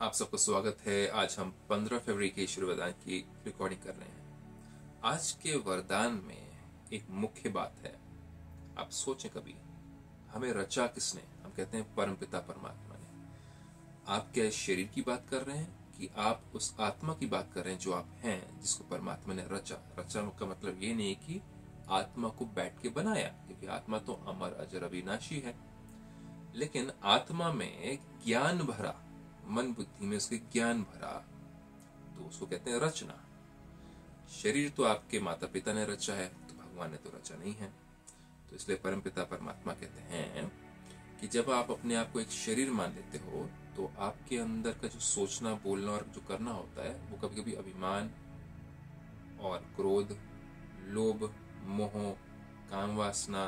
आप सबको स्वागत है। आज हम 15 फरवरी के ईश्वर वरदान की रिकॉर्डिंग कर रहे हैं। आज के वरदान में एक मुख्य बात है। आप सोचें कभी, हमें रचा किसने? हम कहते हैं परमपिता परमात्मा ने। आप क्या इस शरीर की बात कर रहे हैं कि आप उस आत्मा की बात कर रहे हैं जो आप हैं, जिसको परमात्मा ने रचा? रचा का मतलब ये नहीं कि आत्मा को बैठ के बनाया, क्योंकि आत्मा तो अमर अजर अविनाशी है। लेकिन आत्मा में ज्ञान भरा, मन बुद्धि में उसके ज्ञान भरा, तो उसको कहते हैं रचना। शरीर तो आपके माता पिता ने रचा है, तो भगवान ने तो रचा नहीं है। तो इसलिए परमपिता परमात्मा कहते हैं कि जब आप अपने आप को एक शरीर मान लेते हो, तो आपके अंदर का जो सोचना, बोलना और जो करना होता है, वो कभी कभी अभिमान और क्रोध, लोभ, मोह, काम वासना,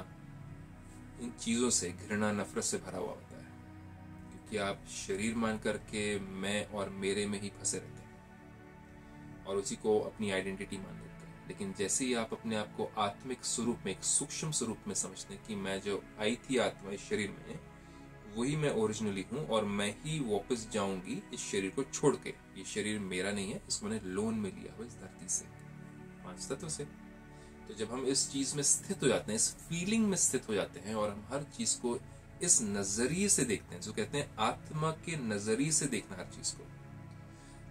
इन चीजों से, घृणा, नफरत से भरा हुआ होता है, क्योंकि आप शरीर मान करके मैं और मेरे में ही फंसे रहते हैं और उसी को अपनी आइडेंटिटी मान लेते हैं। लेकिन जैसे ही आप अपने आप को आत्मिक स्वरूप में, एक सूक्ष्म स्वरूप में समझते हैं कि मैं जो आई थी आत्मा इस शरीर में, वही मैं ओरिजिनली हूँ और मैं ही वापस जाऊंगी इस शरीर को छोड़ के। ये शरीर मेरा नहीं है, इसको मैंने लोन में लिया हुआ इस धरती से, 5 तत्व से। तो जब हम इस चीज में स्थित हो जाते हैं, इस फीलिंग में स्थित हो जाते हैं और हम हर चीज को इस नजरिए से देखते हैं, जो कहते हैं आत्मा के नजरिए से देखना हर चीज को,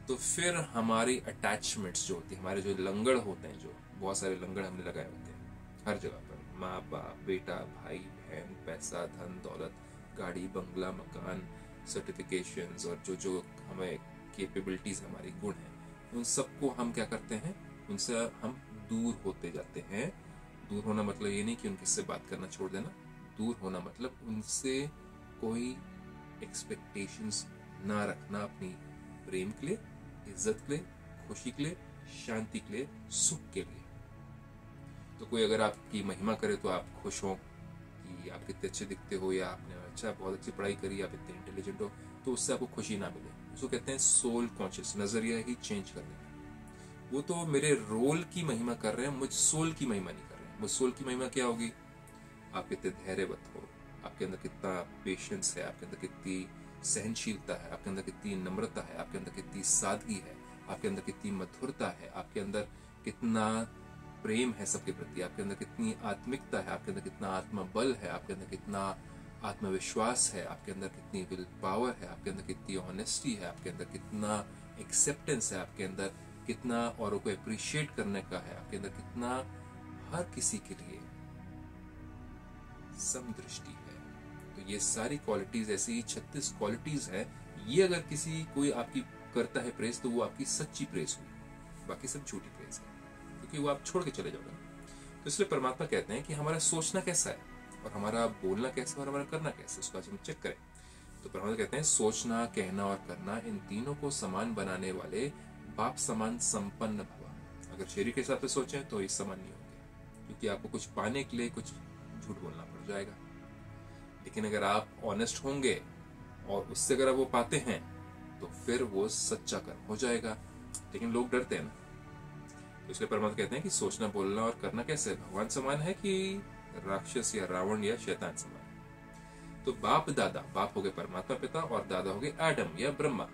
तो फिर हमारी अटैचमेंट्स जो होती है, हमारे जो लंगड़ होते हैं, जो बहुत सारे लंगड़ हमने लगाए होते हैं हर जगह पर, माँ बाप, बेटा, भाई बहन, पैसा, धन दौलत, गाड़ी, बंगला, मकान, सर्टिफिकेशंस और जो जो हमें कैपेबिलिटीज, हमारी गुण हैं, उन सबको हम क्या करते हैं, उनसे हम दूर होते जाते हैं। दूर होना मतलब ये नहीं कि उनके से बात करना छोड़ देना। दूर होना मतलब उनसे कोई एक्सपेक्टेशंस ना रखना, अपनी प्रेम के लिए, इज्जत के लिए, खुशी के लिए, शांति के लिए, सुख के लिए। तो कोई अगर आपकी महिमा करे तो आप खुश हो कि आप कितने अच्छे दिखते हो, या आपने बहुत अच्छी पढ़ाई करी, आप इतने इंटेलिजेंट हो, तो उससे आपको खुशी ना मिले। उसको कहते हैं सोल कॉन्शियस, नजरिया ही चेंज कर देना। वो तो मेरे रोल की महिमा कर रहे हैं, मुझ सोल की महिमा नहीं कर रहे हैं। मुझ सोल की महिमा क्या होगी? आप कितने धैर्यवत हो, आपके अंदर कितना पेशेंस है, आपके अंदर कितनी सहनशीलता है, आपके अंदर कितनी नम्रता है, आपके अंदर कितनी सादगी है, आपके अंदर कितनी मधुरता है, आपके अंदर कितना प्रेम है सबके प्रति, आपके अंदर कितनी आत्मिकता है, आपके अंदर कितना आत्मबल है, आपके अंदर कितना आत्मविश्वास है, आपके अंदर कितनी विल पावर है, आपके अंदर कितनी ऑनेस्टी है, आपके अंदर कितना एक्सेप्टेंस है, आपके अंदर कितना औरों को अप्रिशिएट करने का है, आपके अंदर कितना हर किसी के लिए समदृष्टि है। तो ये सारी क्वालिटीज, ऐसी ही 36 क्वालिटीज है। ये अगर किसी कोई आपकी करता है प्रेस, तो वो आपकी सच्ची प्रेस हुई, बाकी सब झूठी प्रेस है, क्योंकि वो आप छोड़ के चले जाओगे। तो इसलिए परमात्मा कहते हैं कि हमारा सोचना कैसा है और हमारा बोलना कैसा है और हमारा करना कैसा है, उसको आज हम चेक करें। तो परमात्मा कहते हैं सोचना, कहना और करना, इन तीनों को समान बनाने वाले बाप समान संपन्न भव। अगर शरीर के हिसाब से सोचें तो इस समान नहीं होंगे, क्योंकि आपको कुछ पाने के लिए कुछ झूठ बोलना पड़ जाएगा। लेकिन अगर आप ऑनेस्ट होंगे और उससे अगर वो पाते हैं, तो फिर वो सच्चा कर्म हो जाएगा। लेकिन लोग डरते हैं ना, तो इसलिए परमात्मा कहते हैं कि सोचना, बोलना और करना कैसे है? भगवान समान है कि राक्षस या रावण या शैतान समान? तो बाप दादा, बाप हो गए परमात्मा पिता और दादा हो गए एडम या ब्रह्मा।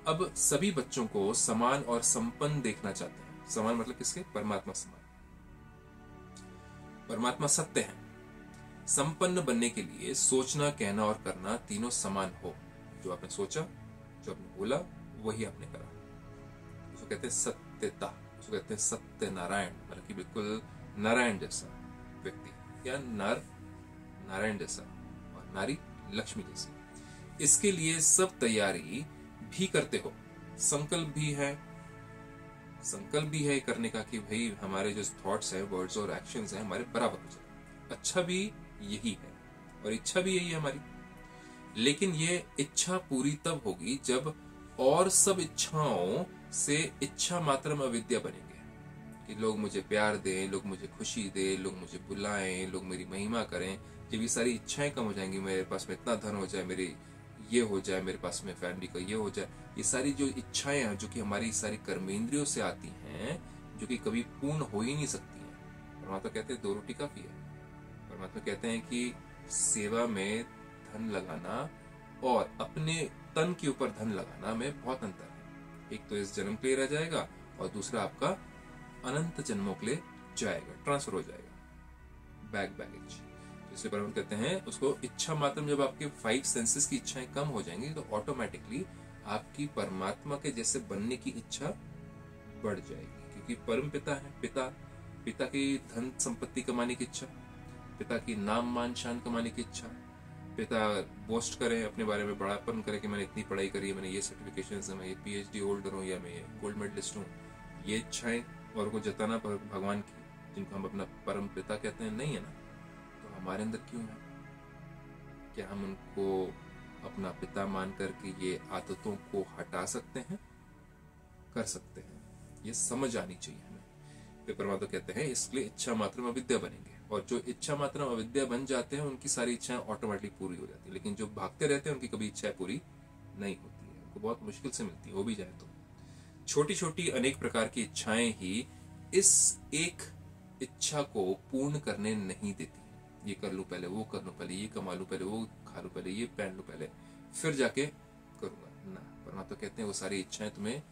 अब सभी बच्चों को समान और संपन्न देखना चाहते हैं। समान मतलब किसके? परमात्मा समान। परमात्मा सत्य है। संपन्न बनने के लिए सोचना, कहना और करना तीनों समान हो। जो आपने सोचा, जो आपने बोला, वही आपने करा। उसको कहते हैं सत्यता, उसको कहते हैं सत्य नारायण, मतलब कि बिल्कुल नारायण जैसा व्यक्ति, या नर नारायण जैसा और नारी लक्ष्मी जैसी। इसके लिए सब तैयारी भी करते हो, संकल्प भी है करने का कि भाई हमारे जो थॉट्स हैं, वर्ड्स और एक्शंस हैं, हमारे बराबर हो जाए। अच्छा भी यही है और इच्छा भी यही है हमारी। लेकिन ये इच्छा पूरी तब होगी जब और सब इच्छाओं से इच्छा मात्र में अविद्या बनेंगे, कि लोग मुझे प्यार दें, लोग मुझे खुशी दें, लोग मुझे बुलाएं, लोग मेरी महिमा करें। जब ये सारी इच्छाएं कम हो जाएंगी, मेरे पास में इतना धन हो जाए, मेरी ये हो जाए, मेरे पास में फैमिली का ये हो जाए, ये सारी जो इच्छाएं हैं, जो कि हमारी सारी कर्मेंद्रियों से आती हैं, जो कि कभी पूर्ण हो ही नहीं सकती हैं। परमात्मा कहते हैं 2 रोटी काफी है। परमात्मा कहते हैं कि सेवा में धन लगाना और अपने तन के ऊपर धन लगाना में बहुत अंतर है। एक तो इस जन्म के लिए रह जाएगा और दूसरा आपका अनंत जन्मों के लिए जाएगा, ट्रांसफर हो जाएगा, बैगेज जिसे पर हम कहते हैं उसको इच्छा मात्र। जब आपके 5 सेंसेस की इच्छाएं कम हो जाएंगी तो ऑटोमेटिकली आपकी परमात्मा के जैसे बनने की इच्छा बढ़ जाएगी, क्योंकि परम पिता है। पिता की धन संपत्ति कमाने की इच्छा, पिता की नाम मान शान कमाने की इच्छा, पिता बोस्ट करें अपने बारे में, बड़ापन करें कि मैंने इतनी पढ़ाई करी है, मैंने ये सर्टिफिकेशन है, मैं ये PhD होल्डर हूँ या मैं ये गोल्ड मेडलिस्ट हूँ, ये इच्छाएं और को जताना भगवान की, जिनको हम अपना परम पिता कहते हैं, नहीं है ना, तो हमारे अंदर क्यों है? क्या हम उनको अपना पिता मान करके ये आदतों को हटा सकते हैं? कर सकते हैं। ये समझ आनी चाहिए हमें। तो परमात्मा कहते हैं इसलिए इच्छा मात्र में अविद्या बनेंगे, और जो इच्छा मात्र में अविद्या बन जाते हैं उनकी सारी इच्छाएं ऑटोमेटिकली पूरी हो जाती है। लेकिन जो भागते रहते हैं उनकी कभी इच्छाएं पूरी नहीं होती है, उनको बहुत मुश्किल से मिलती है, हो भी जाए तो। छोटी छोटी अनेक प्रकार की इच्छाएं ही इस एक इच्छा को पूर्ण करने नहीं देती। ये कर लूं पहले, वो कर लूं पहले, ये कमा लूं पहले, वो खा लूं पहले, ये पहन लूं पहले, फिर जाके करूंगा ना। परमात्मा कहते हैं वो सारी इच्छाएं तुम्हें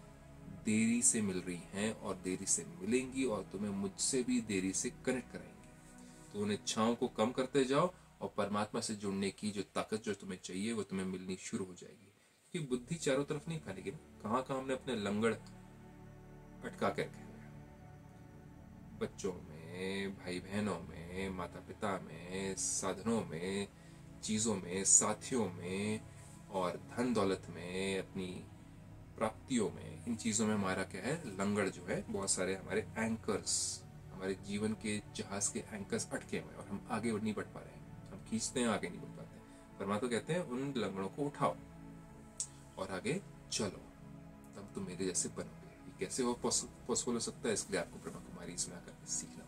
देरी से मिल रही हैं और देरी से मिलेंगी, और तुम्हें मुझसे भी देरी से कनेक्ट कराएंगी। तो उन इच्छाओं को कम करते जाओ और परमात्मा से जुड़ने की जो ताकत जो तुम्हें चाहिए वो तुम्हें मिलनी शुरू हो जाएगी। क्योंकि बुद्धि चारों तरफ नहीं फैलेगी ना, कहाँ कहाँ हमने अपने लंगड़ अटका के रखे हुए, बच्चों में, भाई बहनों में, माता पिता में, साधनों में, चीजों में, साथियों में, और धन दौलत में, अपनी प्राप्तियों में। इन चीजों में हमारा क्या है, लंगड़ जो है, बहुत सारे हमारे एंकर्स, हमारे जीवन के जहाज के एंकर्स अटके हुए और हम आगे नहीं बढ़ पा रहे हैं। हम खींचते हैं, आगे नहीं बढ़ पाते। परमात्मा कहते हैं उन लंगड़ों को उठाओ और आगे चलो, तब तुम मेरे जैसे बनोगे। ये कैसे हो पॉसिबल हो सकता है, इसलिए आपको ब्रह्मा कुमारी इसमें आकर सीखना